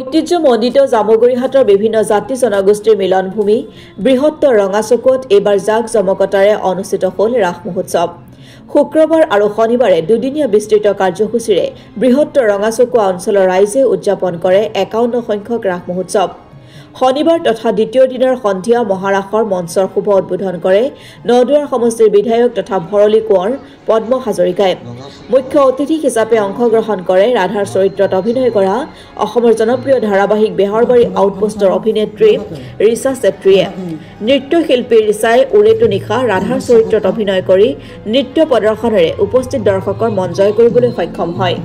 ঐতিহ্যমণ্ডিত জামুগুৰিহাটৰ বিভিন্ন জাতি জনগোষ্ঠীৰ মিলনভূমি বৃহত্তৰ ৰঙাচকুত এইবাৰ জাক-জমকতাৰে অনুষ্ঠিত হ'ল ৰাস মহোৎসৱ। শুক্ৰবাৰ আৰু শনিবাৰে দুদিনীয়া বিস্তৃত কাৰ্যসূচীৰে বৃহত্তৰ ৰঙাচকুৱা অঞ্চলৰ ৰাইজে উদযাপন কৰে ৫১ সংখ্যক ৰাস মহোৎসৱ। শনিবাৰ তথা দ্বিতীয় দিনৰ সন্ধিয়া মহাৰাসৰ মঞ্চৰ শুভ উদ্বোধন কৰে নদুৱাৰ সমষ্টিৰ বিধায়ক তথা ভৰলী কোঁৱৰ পদ্ম হাজৰিকাই। মুখ্য অতিথি হিচাপে অংশগ্ৰহণ কৰে ৰাধাৰ চৰিত্ৰত অভিনয় কৰা অসমৰ জনপ্ৰিয় ধাৰাবাহিক বেহৰবাৰী আউটপোষ্টৰ অভিনেত্ৰী ৰিচা চেত্ৰীয়ে। নৃত্যশিল্পী ৰিচাই উৰেটো নিশা ৰাধাৰ চৰিত্ৰত অভিনয় কৰি নৃত্য প্ৰদৰ্শনেৰে উপস্থিত দৰ্শকৰ মন জয় কৰিবলৈ সক্ষম হয়।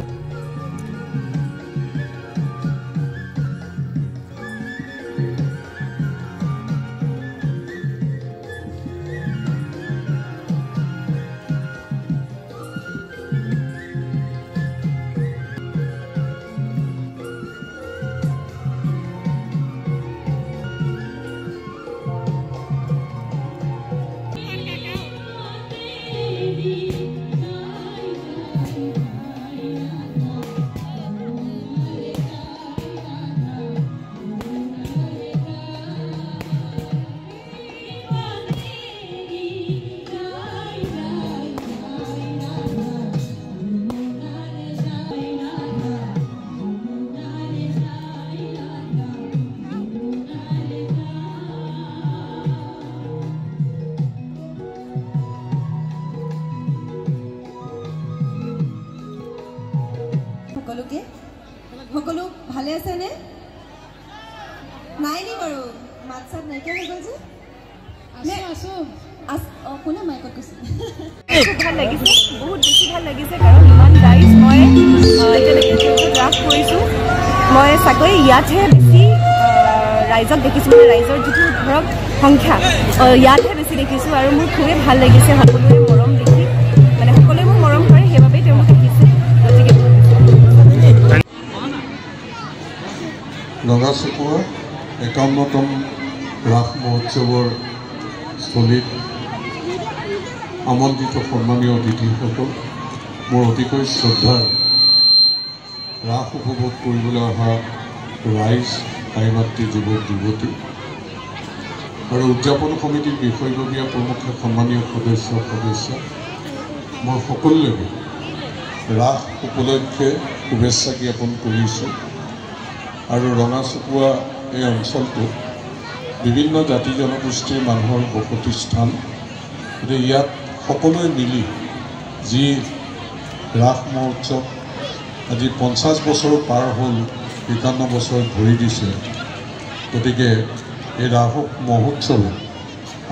সকলো ভালে আছে নে নাই নি বাৰু মাত চাত নাইকিয়া হৈ গ'ল যে কোনে মাইকত কৈছে ভাল লাগিছে বহুত বেছি ভাল লাগিছে কাৰণ ইমান ৰাইজ মই এতিয়ালৈকে ৰাস কৰিছোঁ মই চাগৈ ইয়াতহে বেছি ৰাইজক দেখিছোঁ মানে ৰাইজৰ যিটো ধৰক সংখ্যা ইয়াতহে বেছি দেখিছোঁ আৰু মোৰ খুবেই ভাল লাগিছে সকলোৰে মৰম দেখি মানে সকলোৱে মোক মৰম কৰে সেইবাবেই তেওঁলোক দেখিছে গতিকে ৰঙাচকুৱা ৫১তম ৰাস মহোৎসৱৰ স্থলীত আমন্ত্ৰিত সন্মানীয় অতিথিসকল, মোৰ অতিকৈ শ্ৰদ্ধাৰ ৰাস উপভোগ কৰিবলৈ অহা ৰাইজ, আই মাতৃ, যুৱক যুৱতী আৰু উদযাপন সমিতিৰ বিষয়ববীয়া প্ৰমুখ সন্মানীয় সদস্য মই সকলোকে ৰাস উপলক্ষে শুভেচ্ছা জ্ঞাপন কৰিছোঁ। আৰু ৰঙাচকুৱা এই অঞ্চলটো বিভিন্ন জাতি জনগোষ্ঠীৰ মানুহৰ বসতি স্থান। গতিকে ইয়াত সকলোৱে মিলি যি ৰাস মহোৎসৱ আজি ৫০ বছৰ পাৰ হ'ল, ৫১ বছৰ ভৰি দিছে। গতিকে এই ৰাস মহোৎসৱে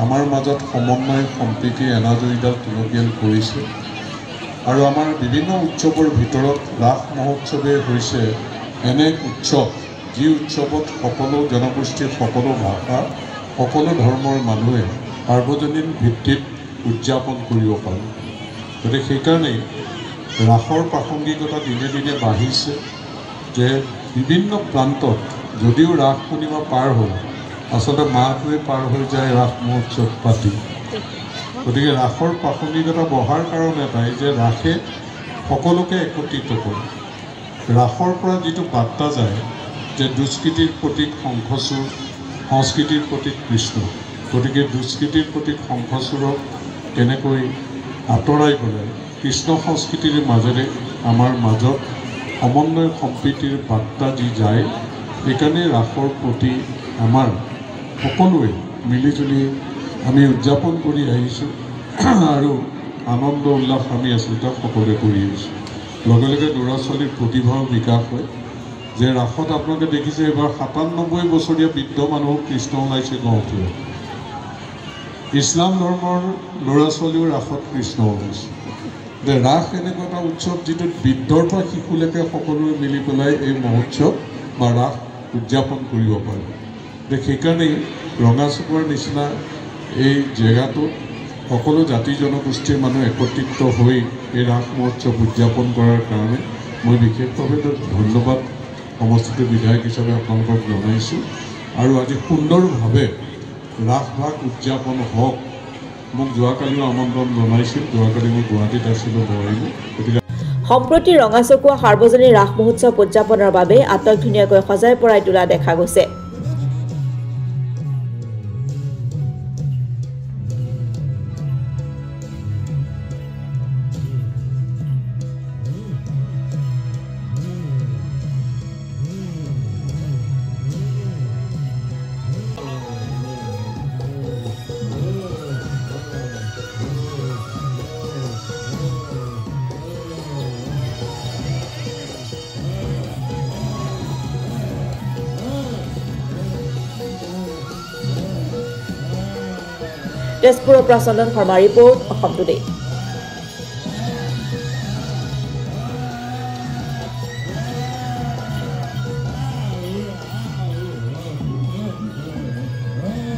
আমাৰ মাজত সমন্বয় সম্প্ৰীতি এনাজৰীডাল টনকিয়াল কৰিছে। আৰু আমাৰ বিভিন্ন উৎসৱৰ ভিতৰত ৰাস মহোৎসৱে হৈছে এনে উৎসৱ যি উৎসৱত সকলো জনগোষ্ঠীৰ সকলো ভাষা সকলো ধৰ্মৰ মানুহে সাৰ্বজনীন ভিত্তিত উদযাপন কৰিব পাৰে। গতিকে সেইকাৰণেই ৰাসৰ প্ৰাসংগিকতা দিনে দিনে বাঢ়িছে যে বিভিন্ন প্ৰান্তত যদিও ৰাস পূৰ্ণিমা পাৰ হ'ল আচলতে মাহটোৱে পাৰ হৈ যায় ৰাস মহোৎসৱ পাতি। গতিকে ৰাসৰ প্ৰাসংগিকতা বঢ়াৰ কাৰণ এটাই যে ৰাসে সকলোকে একত্ৰিত কৰে। ৰাসৰ পৰা যিটো বাৰ্তা যায় যে দুষ্কৃতিৰ প্ৰতীক শংখচূড়, সংস্কৃতিৰ প্ৰতীক কৃষ্ণ। গতিকে দুষ্কৃতিৰ প্ৰতীক শংখচূড়ক কেনেকৈ আঁতৰাই পেলাই কৃষ্ণ সংস্কৃতিৰ মাজেৰে আমাৰ মাজত সমন্বয় সম্প্ৰীতিৰ বাৰ্তা যি যায়, সেইকাৰণে ৰাসৰ প্ৰতি আমাৰ সকলোৱে মিলিজুলি আমি উদযাপন কৰি আহিছোঁ আৰু আনন্দ উল্লাস আমি আচলতে সকলোৱে কৰি আহিছোঁ। লগে লগে ল'ৰা ছোৱালীৰ প্ৰতিভাও বিকাশ হয়। যে ৰাসত আপোনালোকে দেখিছে এইবাৰ ৯৭ বছৰীয়া বৃদ্ধ মানুহ কৃষ্ণ ওলাইছে গহপুৰত। ইছলাম ধৰ্মৰ ল'ৰা ছোৱালীও ৰাসত কৃষ্ণ ওলাইছে। যে ৰাস এনেকুৱা এটা উৎসৱ যিটোত বৃদ্ধৰ পৰা শিশুলৈকে সকলোৱে মিলি পেলাই এই মহোৎসৱ বা ৰাস উদযাপন কৰিব পাৰে। যে সেইকাৰণেই ৰঙাচকুৱাৰ নিচিনা এই জেগাটোত সকলো জাতি জনগোষ্ঠীৰ মানুহ একত্ৰিত হৈ এই ৰাস মহোৎসৱ উদযাপন কৰাৰ কাৰণে মই বিশেষভাৱে ধন্যবাদ সমষ্টিটোৰ বিধায়ক হিচাপে আপোনালোকক জনাইছোঁ। আৰু আজি সুন্দৰভাৱে ৰাস ভাগ উদযাপন হওক। মোক যোৱাকালিও আমন্ত্ৰণ জনাইছিল, যোৱাকালি মই গুৱাহাটীত আছিলোঁ বৰাইলৈ। গতিকে সম্প্ৰতি ৰঙাচকুৱা সাৰ্বজনীন ৰাস মহোৎসৱ উদযাপনৰ বাবে আটকধুনীয়াকৈ সজাই পৰাই তোলা দেখা গৈছে। তেজপুৰৰ পৰা চন্দন শৰ্মা ৰিপৰ্ট অসম টুডে।